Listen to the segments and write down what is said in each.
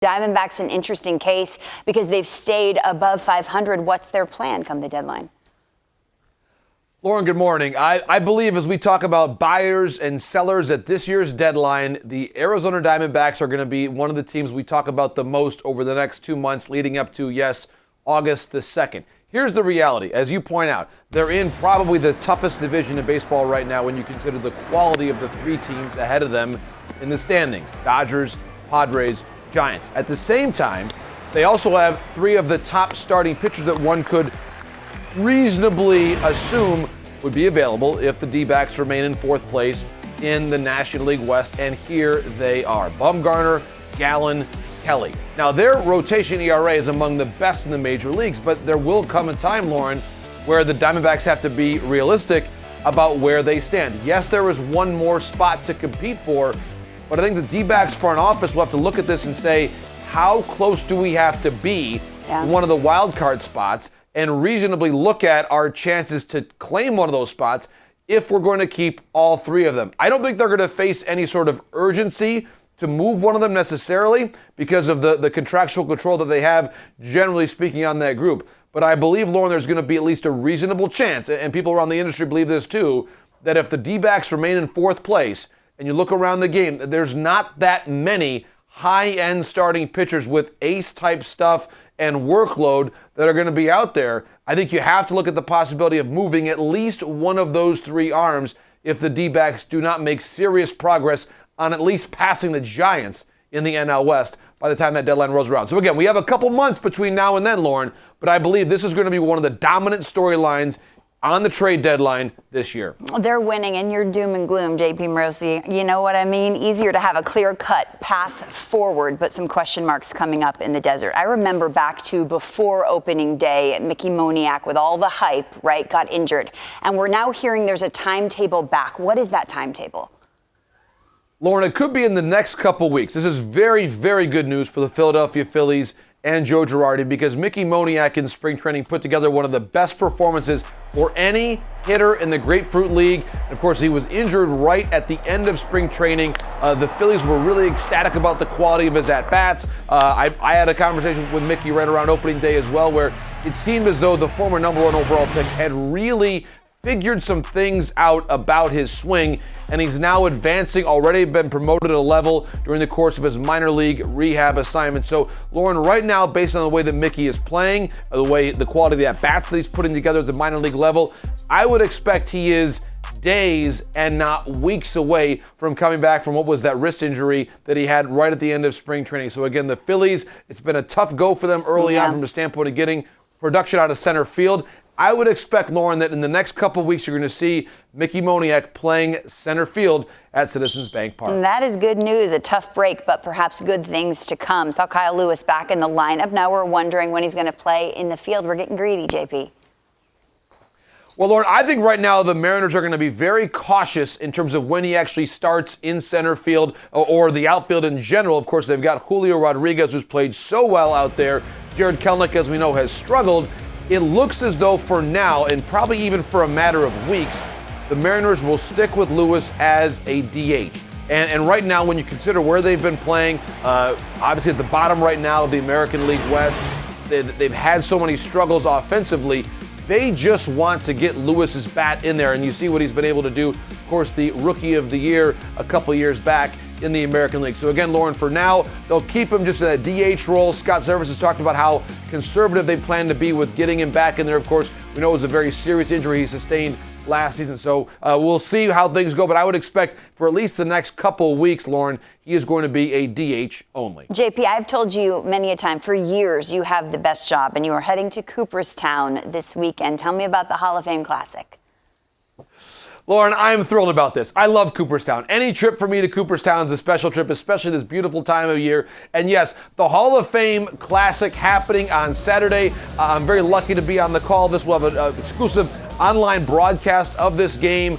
Diamondbacks an interesting case because they've stayed above 500. What's their plan come the deadline? Lauren, good morning. I believe as we talk about buyers and sellers at this year's deadline, the Arizona Diamondbacks are going to be one of the teams we talk about the most over the next 2 months leading up to, yes, August the 2nd. Here's the reality. As you point out, they're in probably the toughest division in baseball right now when you consider the quality of the three teams ahead of them in the standings: Dodgers, Padres, Giants. At the same time, they also have three of the top starting pitchers that one could reasonably assume would be available if the D-backs remain in fourth place in the National League West, and here they are: Bumgarner, Gallen, Kelly. Now, their rotation ERA is among the best in the major leagues, but there will come a time, Lauren, where the Diamondbacks have to be realistic about where they stand. Yes, there is one more spot to compete for, but I think the D-backs front office will have to look at this and say, how close do we have to be one of the wild card spots, and reasonably look at our chances to claim one of those spots if we're going to keep all three of them. I don't think they're going to face any sort of urgency to move one of them necessarily because of the contractual control that they have, generally speaking, on that group. But I believe, Lauren, there's going to be at least a reasonable chance, and people around the industry believe this too, that if the D-backs remain in fourth place, and you look around the game, there's not that many high-end starting pitchers with ace-type stuff and workload that are going to be out there. I think you have to look at the possibility of moving at least one of those three arms if the D-backs do not make serious progress on at least passing the Giants in the NL West by the time that deadline rolls around. So again, we have a couple months between now and then, Lauren, but I believe this is going to be one of the dominant storylines on the trade deadline this year. They're winning, and you're doom and gloom, JP Morosi. You know what I mean? Easier to have a clear-cut path forward, but some question marks coming up in the desert. I remember back to before opening day, Mickey Moniak, with all the hype, right, got injured. And we're now hearing there's a timetable back. What is that timetable? Lauren, it could be in the next couple weeks. This is very, very good news for the Philadelphia Phillies and Joe Girardi, because Mickey Moniak in spring training put together one of the best performances for any hitter in the Grapefruit League. And of course, he was injured right at the end of spring training. The Phillies were really ecstatic about the quality of his at-bats. I had a conversation with Mickey right around opening day as well, where it seemed as though the former number one overall pick had really figured some things out about his swing, and he's now advancing, already been promoted a level during the course of his minor league rehab assignment. So, Lauren, right now, based on the way that Mickey is playing, the quality of the at-bats that he's putting together at the minor league level, I would expect he is days and not weeks away from coming back from what was that wrist injury that he had right at the end of spring training. So again, the Phillies, it's been a tough go for them early on from the standpoint of getting production out of center field. I would expect, Lauren, that in the next couple of weeks you're going to see Mickey Moniak playing center field at Citizens Bank Park. And that is good news. A tough break, but perhaps good things to come. Saw Kyle Lewis back in the lineup. Now we're wondering when he's going to play in the field. We're getting greedy, JP. Well, Lauren, I think right now the Mariners are going to be very cautious in terms of when he actually starts in center field or the outfield in general. Of course, they've got Julio Rodriguez, who's played so well out there. Jared Kelenic, as we know, has struggled. It looks as though for now, and probably even for a matter of weeks, the Mariners will stick with Lewis as a DH. And right now, when you consider where they've been playing, obviously at the bottom right now of the American League West, they've had so many struggles offensively. They just want to get Lewis's bat in there, and you see what he's been able to do. Of course, the Rookie of the Year a couple years back in the American League. So again, Lauren, for now, they'll keep him just in that DH role. Scott Servais has talked about how conservative they plan to be with getting him back in there. Of course, we know it was a very serious injury he sustained last season. So we'll see how things go. But I would expect for at least the next couple of weeks, Lauren, he is going to be a DH only. JP, I've told you many a time, for years, you have the best job, and you are heading to Cooperstown this weekend. Tell me about the Hall of Fame Classic. Lauren, I'm thrilled about this. I love Cooperstown. Any trip for me to Cooperstown is a special trip, especially this beautiful time of year. And yes, the Hall of Fame Classic happening on Saturday. I'm very lucky to be on the call. This will have an exclusive online broadcast of this game,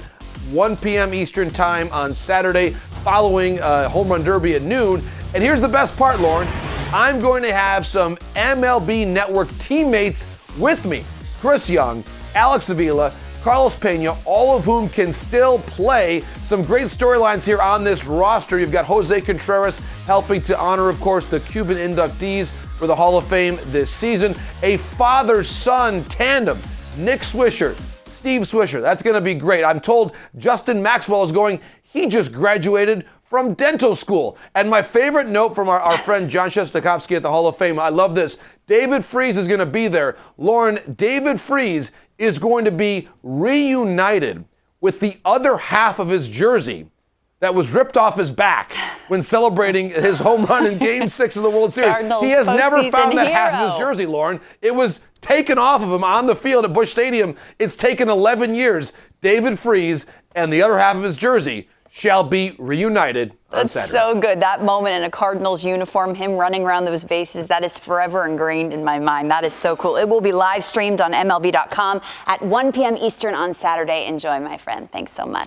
1 p.m. Eastern time on Saturday, following Home Run Derby at noon. And here's the best part, Lauren. I'm going to have some MLB Network teammates with me. Chris Young, Alex Avila, Carlos Pena, all of whom can still play. Some great storylines here on this roster. You've got Jose Contreras helping to honor, of course, the Cuban inductees for the Hall of Fame this season. A father-son tandem, Nick Swisher, Steve Swisher. That's going to be great. I'm told Justin Maxwell is going. He just graduated from dental school. And my favorite note from our friend John Shostakofsky at the Hall of Fame, I love this. David Freese is going to be there. Lauren, David Freese is going to be reunited with the other half of his jersey that was ripped off his back when celebrating his home run in Game 6 of the World Series. Cardinals he has never found that hero. half of his jersey, Lauren. It was taken off of him on the field at Busch Stadium. It's taken 11 years. David Freese and the other half of his jersey shall be reunited on Saturday. So good. That moment in a Cardinals uniform, him running around those bases, that is forever ingrained in my mind. That is so cool. It will be live streamed on MLB.com at 1 p.m. Eastern on Saturday. Enjoy, my friend. Thanks so much.